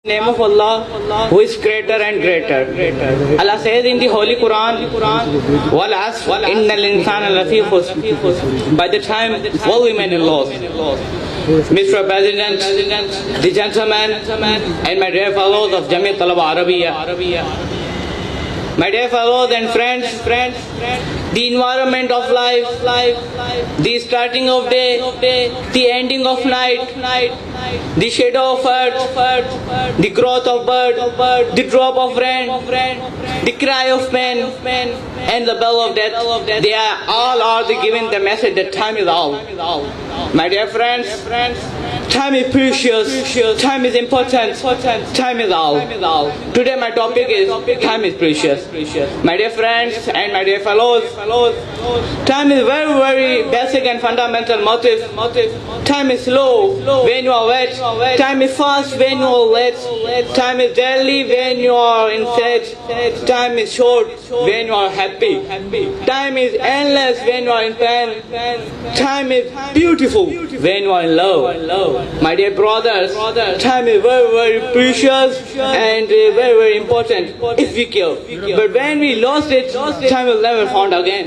Name of Allah, who is greater and greater. Allah says in the Holy Quran, "Wal asr, innal insana lafi khusr." By the time all women are lost. Mr. President, the gentlemen, and my dear fellows of Jamiat Talaba Arabiya, my dear fellows and friends, the environment of life, the starting of day, the ending of night, the shadow of earth, the growth of bird, the drop of rain, the cry of man, and the bell of death. They are all given the message that time is all. My dear friends, time is precious, time is important, time is all. Today my topic is time is precious. My dear friends and my dear fellows, time is very basic and fundamental motive. Time is slow when you are wet. Time is fast when you are late. Time is deadly when you are in sad. Time is short when you are happy. Time is endless when you are in pain. Time is beautiful when you are in love. My dear brothers, time is very precious and very important if we care. But when we lost it, time will never found again.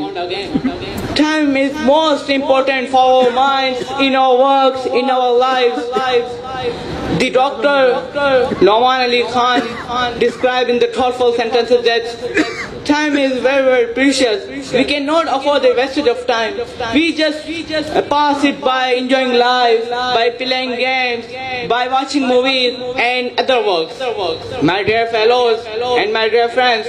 Time is most important for our minds, in our works, in our lives. The Dr. Nouman Ali Khan described in the thoughtful sentences that time is very precious. We cannot afford the wastage of time. We just pass it by enjoying life, by playing games, by watching movies and other works. My dear fellows and my dear friends,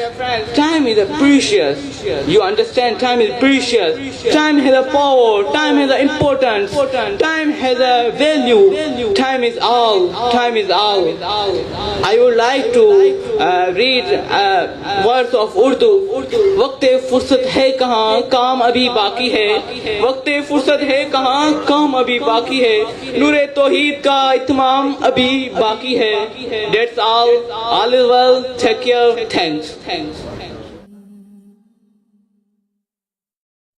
time is precious. You understand, time is precious. Time has a power, time has an importance, time has a value. Time is all. Time is all. I would like to read words of Urdu. वक्ते फुर्सत है कहाँ, काम अभी बाकी है. वक्ते फुर्सत है कहाँ, काम अभी बाकी है. नूरे तौहीद का इत्माम अभी बाकी है. That's all. All is well. Take care. Thanks.